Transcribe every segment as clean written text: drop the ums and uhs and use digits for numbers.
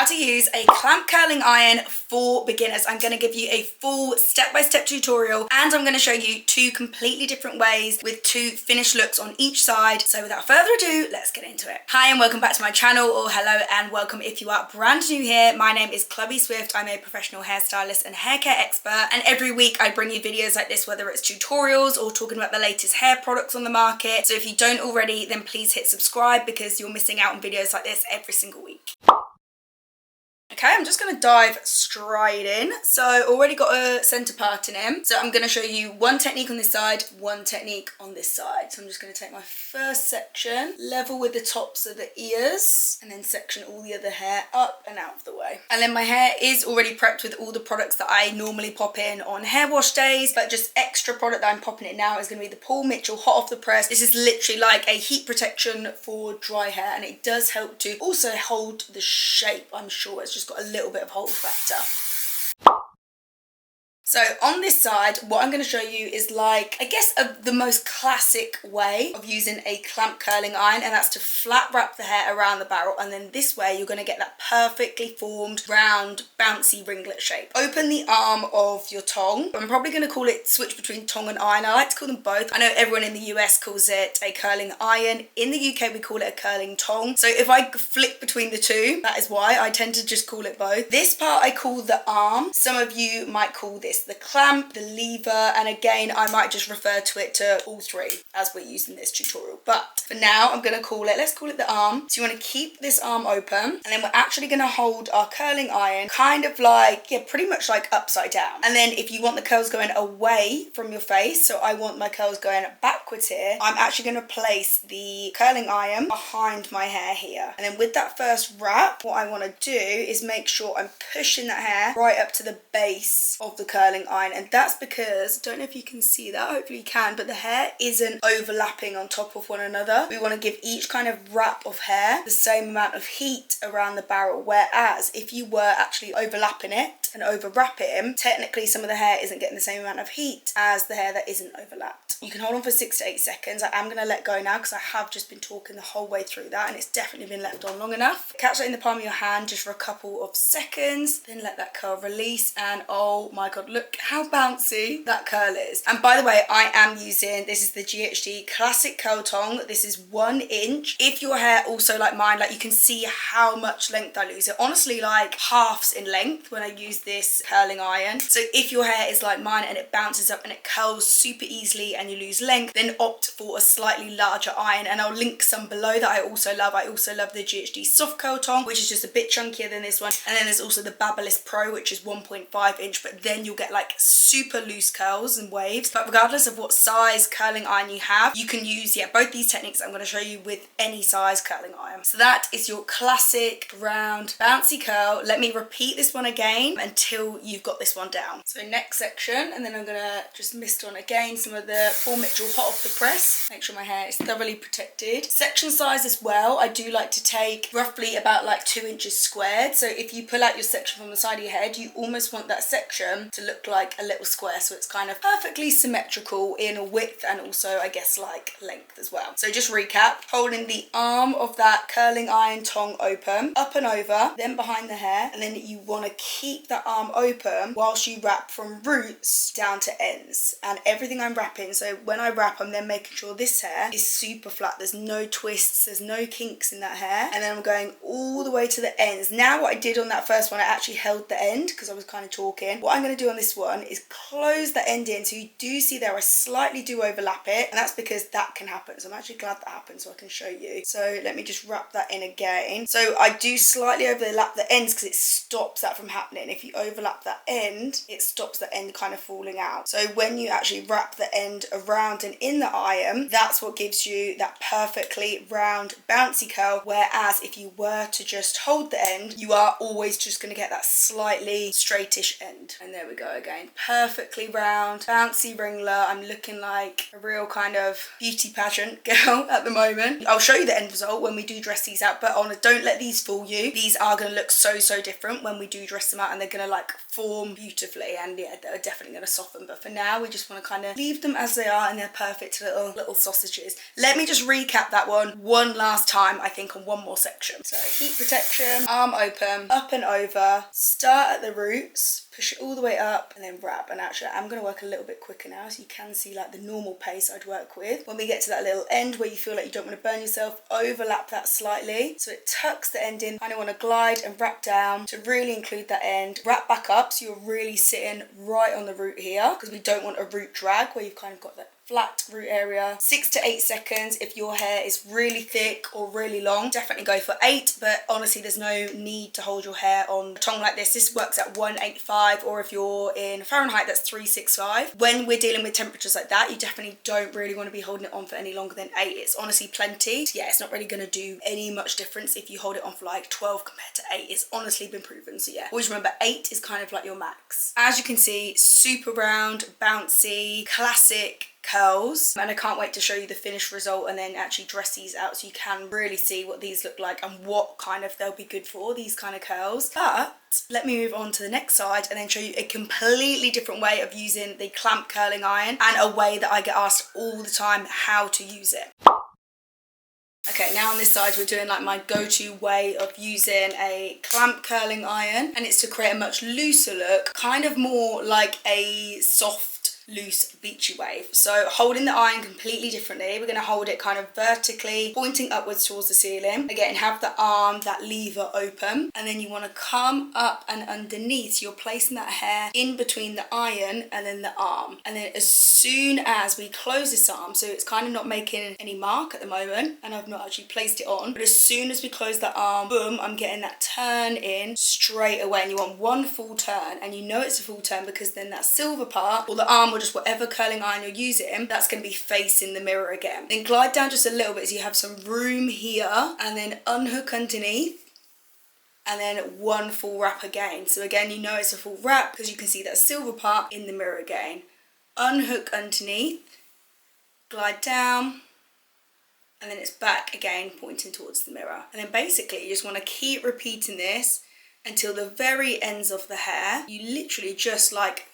to use a clamp curling iron for beginners. I'm going to give you a full step-by-step tutorial, and I'm going to show you two completely different ways with two finished looks on each side. So without further ado, let's get into it. Hi and welcome back to my channel, or hello and welcome if you are brand new here. My name is Clubby Swift. I'm a professional hairstylist and hair care expert, and every week I bring you videos like this, whether it's tutorials or talking about the latest hair products on the market. So if you don't already, then please hit subscribe because you're missing out on videos like this every single week. Okay, I'm just going to dive straight in. So already got a centre parting in. So I'm going to show you one technique on this side, one technique on this side. So I'm just going to take my first section, level with the tops of the ears, and then section all the other hair up and out of the way. And then my hair is already prepped with all the products that I normally pop in on hair wash days, but just extra product that I'm popping in now is going to be the Paul Mitchell Hot Off the Press. This is literally like a heat protection for dry hair, and it does help to also hold the shape. I'm sure it's just got a little bit of hold factor. So on this side, what I'm going to show you is like, I guess, the most classic way of using a clamp curling iron, and that's to flat wrap the hair around the barrel, and then this way you're going to get that perfectly formed, round, bouncy ringlet shape. Open the arm of your tong. I'm probably going to call it switch between tong and iron. I like to call them both. I know everyone in the US calls it a curling iron. In the UK, we call it a curling tong. So if I flick between the two, that is why I tend to just call it both. This part I call the arm. Some of you might call this the clamp, the lever, and again I might just refer to it to all three as we're using this tutorial, but for now I'm going to call it, let's call it the arm. So you want to keep this arm open, and then we're actually going to hold our curling iron kind of like, yeah, pretty much like upside down. And then if you want the curls going away from your face, so I want my curls going backwards here, I'm actually going to place the curling iron behind my hair here. And then with that first wrap, what I want to do is make sure I'm pushing that hair right up to the base of the curling iron, and that's because, don't know if you can see that, hopefully you can, but the hair isn't overlapping on top of one another. We want to give each kind of wrap of hair the same amount of heat around the barrel, whereas if you were actually overlapping it and over wrapping, technically some of the hair isn't getting the same amount of heat as the hair that isn't overlapped. You can hold on for 6 to 8 seconds. I am going to let go now because I have just been talking the whole way through that, and it's definitely been left on long enough. Catch that in the palm of your hand just for a couple of seconds, then let that curl release, and oh my god, look how bouncy that curl is. And by the way, I am using, this is the GHD Classic Curl Tong. This is 1 inch. If your hair also like mine, like you can see how much length I lose. It honestly like halves in length when I use this curling iron. So if your hair is like mine and it bounces up and it curls super easily and you lose length, then opt for a slightly larger iron, and I'll link some below that I also love. I also love the GHD Soft Curl Tong, which is just a bit chunkier than this one, and then there's also the Babyliss Pro, which is 1.5 inch, but then you'll get like super loose curls and waves. But regardless of what size curling iron you have, you can use, yeah, both these techniques I'm going to show you with any size curling iron. So that is your classic round bouncy curl. Let me repeat this one again until you've got this one down. So next section, and then I'm going to just mist on again some of the Paul Mitchell Hot Off the Press. Make sure my hair is thoroughly protected. Section size as well, I do like to take roughly about like 2 inches squared. So if you pull out your section from the side of your head, you almost want that section to look like a little square, so it's kind of perfectly symmetrical in width and also I guess like length as well. So just recap, holding the arm of that curling iron tong open, up and over, then behind the hair, and then you want to keep that arm open whilst you wrap from roots down to ends. And everything I'm wrapping, so when I wrap, I'm then making sure this hair is super flat, there's no twists, there's no kinks in that hair, and then I'm going all the way to the ends. Now what I did on that first one, I actually held the end because I was kind of talking. What I'm going to do on this one is close the end in, so you do see there I slightly do overlap it, and that's because that can happen. So I'm actually glad that happened so I can show you. So let me just wrap that in again. So I do slightly overlap the ends because it stops that from happening. If you overlap that end, it stops the end kind of falling out. So when you actually wrap the end around and in the iron, that's what gives you that perfectly round bouncy curl, whereas if you were to just hold the end, you are always just going to get that slightly straightish end. And there we go again, perfectly round bouncy ringler. I'm looking like a real kind of beauty pageant girl at the moment. I'll show you the end result when we do dress these out, but don't let these fool you. These are going to look so different when we do dress them out, and they're gonna like form beautifully, and yeah, they're definitely gonna soften. But for now, we just want to kind of leave them as they are, and they're perfect little sausages. Let me just recap that one last time, I think, on one more section. So heat protection, arm open, up and over, start at the roots, push it all the way up, and then wrap. And actually, I'm going to work a little bit quicker now, so you can see like the normal pace I'd work with. When we get to that little end where you feel like you don't want to burn yourself, overlap that slightly so it tucks the end in. Kind of want to glide and wrap down to really include that end. Wrap back up so you're really sitting right on the root here, because we don't want a root drag where you've kind of got that flat root area. 6 to 8 seconds. If your hair is really thick or really long, definitely go for 8, but honestly there's no need to hold your hair on a tong like this. This works at 185, or if you're in Fahrenheit, that's 365. When we're dealing with temperatures like that, you definitely don't really want to be holding it on for any longer than 8. It's honestly plenty. So yeah, it's not really going to do any much difference if you hold it on for like 12 compared to 8. It's honestly been proven. So yeah, always remember 8 is kind of like your max. As you can see, super round, bouncy, classic curls, and I can't wait to show you the finished result and then actually dress these out so you can really see what these look like and what kind of they'll be good for, these kind of curls. But let me move on to the next side and then show you a completely different way of using the clamp curling iron, and a way that I get asked all the time how to use it. Okay, now on this side we're doing like my go-to way of using a clamp curling iron, and it's to create a much looser look, kind of more like a soft loose beachy wave. So holding the iron completely differently, we're going to hold it kind of vertically pointing upwards towards the ceiling. Again, have the arm, that lever open, and then you want to come up and underneath, so you're placing that hair in between the iron and then the arm. And then as soon as we close this arm, so it's kind of not making any mark at the moment and I've not actually placed it on, but as soon as we close the arm, boom, I'm getting that turn in straight away. And you want one full turn, and you know it's a full turn because then that silver part, or the arm, or just whatever curling iron you're using, that's going to be facing the mirror again. Then glide down just a little bit so you have some room here, and then unhook underneath, and then one full wrap again. So again, you know it's a full wrap because you can see that silver part in the mirror again. Unhook underneath, glide down, and then it's back again pointing towards the mirror. And then basically you just want to keep repeating this until the very ends of the hair, you literally just like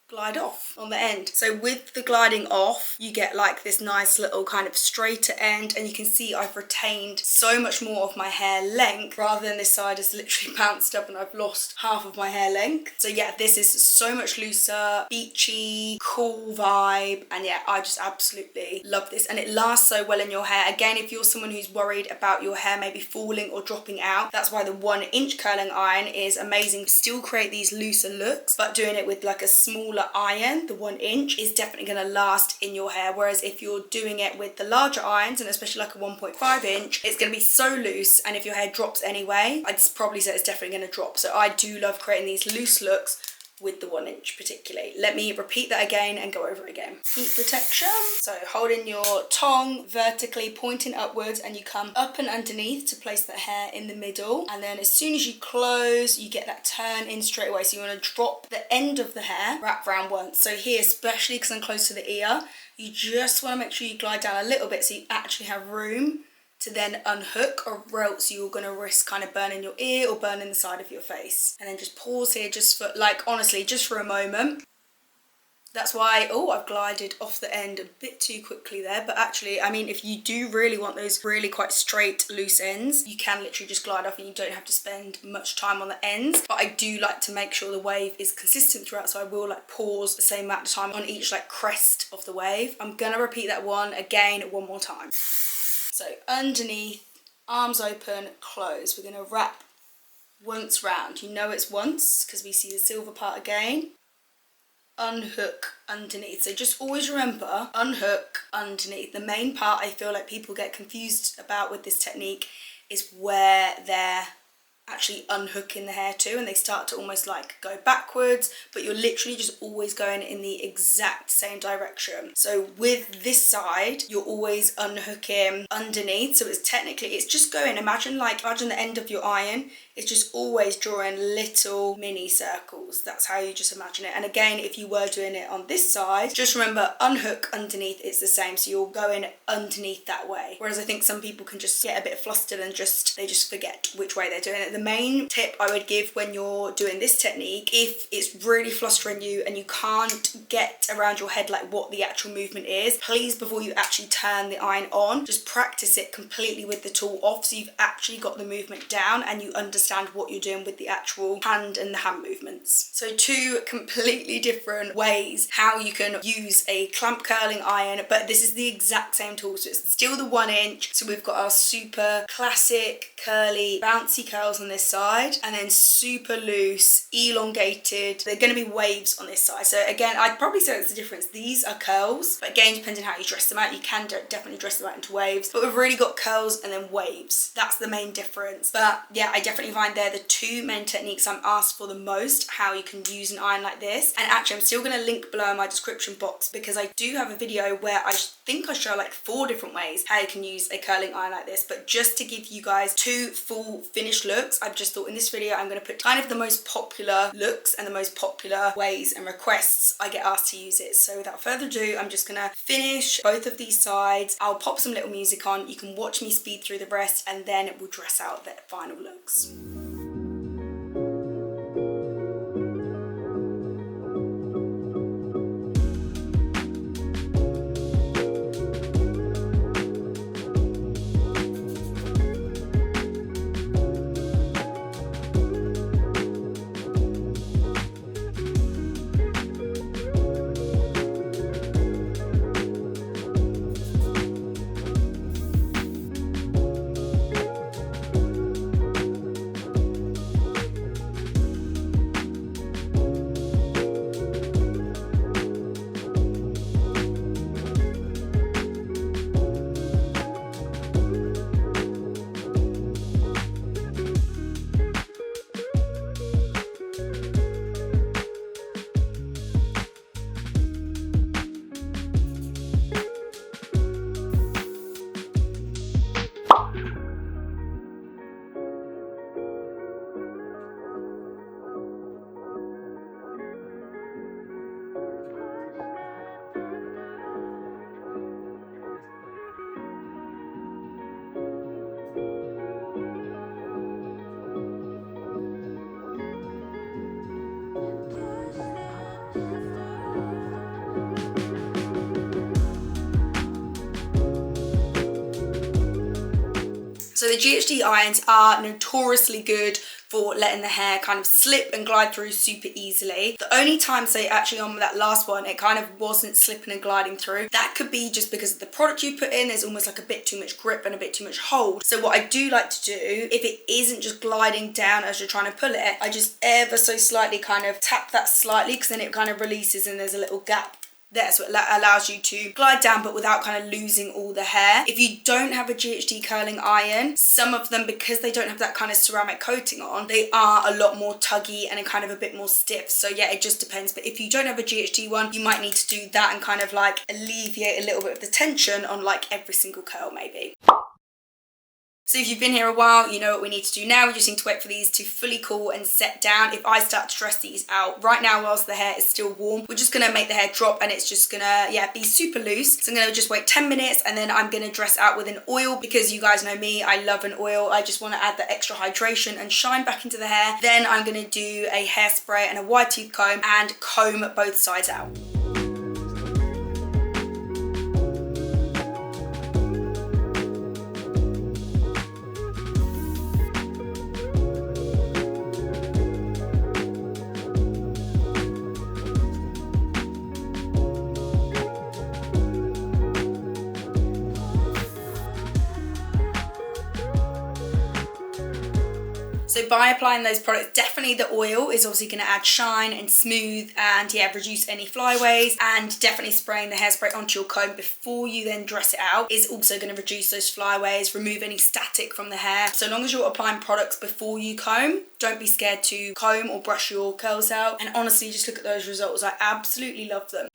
glide off on the end. So with the gliding off, you get like this nice little kind of straighter end, and you can see I've retained so much more of my hair length, rather than this side has literally bounced up and I've lost half of my hair length. So yeah, this is so much looser, beachy, cool vibe, and yeah, I just absolutely love this, and it lasts so well in your hair. Again, if you're someone who's worried about your hair maybe falling or dropping out, that's why the 1-inch curling iron is amazing. Still create these looser looks, but doing it with like a smaller iron, the 1-inch, is definitely going to last in your hair. Whereas if you're doing it with the larger irons, and especially like a 1.5-inch, it's going to be so loose, and if your hair drops anyway, I'd probably say it's definitely going to drop. So I do love creating these loose looks with the 1-inch particularly. Let me repeat that again and go over it again. Heat protection. So holding your tong vertically pointing upwards, and you come up and underneath to place the hair in the middle, and then as soon as you close, you get that turn in straight away. So you want to drop the end of the hair, wrap round once. So here, especially because I'm close to the ear, you just want to make sure you glide down a little bit so you actually have room to then unhook, or else you're going to risk kind of burning your ear or burning the side of your face. And then just pause here just for, like, honestly, just for a moment. That's why, oh, I've glided off the end a bit too quickly there. But actually, I mean, if you do really want those really quite straight, loose ends, you can literally just glide off and you don't have to spend much time on the ends. But I do like to make sure the wave is consistent throughout, so I will like pause the same amount of time on each like crest of the wave. I'm gonna repeat that one again one more time. So underneath, arms open, close. We're going to wrap once round. You know it's once because we see the silver part again. Unhook underneath. So just always remember, unhook underneath. The main part I feel like people get confused about with this technique is where they're actually unhooking the hair to, and they start to almost like go backwards, but you're literally just always going in the exact same direction. So with this side, you're always unhooking underneath, so it's technically, it's just going, imagine the end of your iron it's just always drawing little mini circles. That's how you just imagine it. And again, if you were doing it on this side, just remember, unhook underneath, it's the same. So you're going underneath that way. Whereas I think some people can just get a bit flustered and they just forget which way they're doing it. The main tip I would give when you're doing this technique, if it's really flustering you and you can't get around your head like what the actual movement is, please, before you actually turn the iron on, just practice it completely with the tool off, so you've actually got the movement down and you understand what you're doing with the actual hand and the hand movements. So two completely different ways how you can use a clamp curling iron, but this is the exact same tool, so it's still the 1 inch. So we've got our super classic curly bouncy curls on this side, and then super loose elongated, they're going to be waves on this side. So again, I'd probably say that's the difference. These are curls, but again, depending how you dress them out, you can definitely dress them out into waves, but we've really got curls and then waves. That's the main difference. But yeah, I definitely find they're the two main techniques I'm asked for the most, how you can use an iron like this. And actually, I'm still going to link below in my description box, because I do have a video where I think I show like 4 different ways how you can use a curling iron like this. But just to give you guys 2 full finished looks, I've just thought in this video I'm going to put kind of the most popular looks and the most popular ways and requests I get asked to use it. So without further ado, I'm just going to finish both of these sides. I'll pop some little music on, you can watch me speed through the rest, and then we'll dress out the final looks. So the GHD irons are notoriously good for letting the hair kind of slip and glide through super easily. The only time, say actually on that last one, it kind of wasn't slipping and gliding through, that could be just because of the product you put in. There's almost like a bit too much grip and a bit too much hold. So what I do like to do, if it isn't just gliding down as you're trying to pull it, I just ever so slightly kind of tap that slightly, because then it kind of releases and there's a little gap there, so it allows you to glide down but without kind of losing all the hair. If you don't have a GHD curling iron, some of them, because they don't have that kind of ceramic coating on, they are a lot more tuggy and kind of a bit more stiff. So yeah, it just depends. But if you don't have a GHD one, you might need to do that and kind of like alleviate a little bit of the tension on like every single curl maybe. So if you've been here a while, you know what we need to do now. We just need to wait for these to fully cool and set down. If I start to dress these out right now whilst the hair is still warm, we're just gonna make the hair drop and it's just gonna, yeah, be super loose. So I'm gonna just wait 10 minutes and then I'm gonna dress out with an oil, because you guys know me, I love an oil. I just wanna add the extra hydration and shine back into the hair. Then I'm gonna do a hairspray and a wide tooth comb and comb both sides out. So by applying those products, definitely the oil is obviously going to add shine and smooth and yeah, reduce any flyaways, and definitely spraying the hairspray onto your comb before you then dress it out is also going to reduce those flyaways, remove any static from the hair. So long as you're applying products before you comb, don't be scared to comb or brush your curls out. And honestly, just look at those results. I absolutely love them.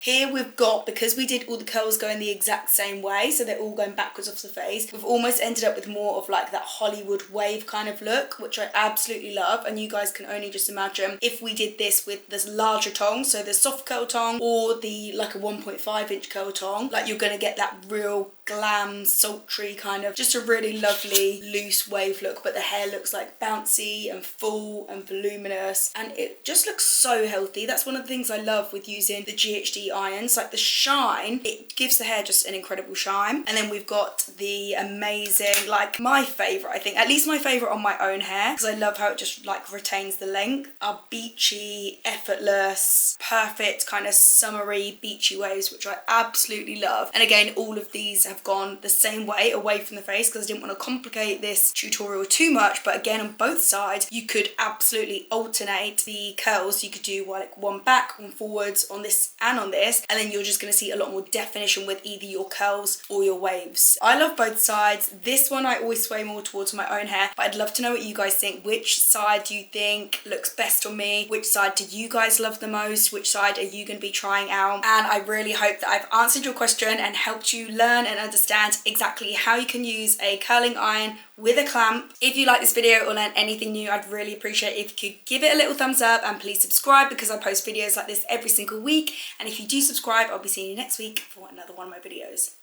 Here we've got, because we did all the curls going the exact same way, so they're all going backwards off the face, we've almost ended up with more of like that Hollywood wave kind of look, which I absolutely love. And you guys can only just imagine if we did this with this larger tong, so the soft curl tong or the like a 1.5 inch curl tong, like you're gonna get that real glam, sultry kind of, just a really lovely loose wave look, but the hair looks like bouncy and full and voluminous, and it just looks so healthy. That's one of the things I love with using the GHD irons, like the shine, it gives the hair just an incredible shine. And then we've got the amazing, like my favorite, I think, at least my favorite on my own hair, because I love how it just like retains the length, are beachy, effortless, perfect kind of summery beachy waves, which I absolutely love. And again, all of these have gone the same way away from the face because I didn't want to complicate this tutorial too much. But again, on both sides you could absolutely alternate the curls. You could do like one back, one forwards on this and on this, and then you're just going to see a lot more definition with either your curls or your waves. I love both sides. This one I always sway more towards my own hair, but I'd love to know what you guys think. Which side do you think looks best on me? Which side do you guys love the most? Which side are you going to be trying out? And I really hope that I've answered your question and helped you learn and understand exactly how you can use a curling iron with a clamp. If you like this video or learn anything new, I'd really appreciate it if you could give it a little thumbs up, and please subscribe because I post videos like this every single week. And if you do subscribe, I'll be seeing you next week for another one of my videos.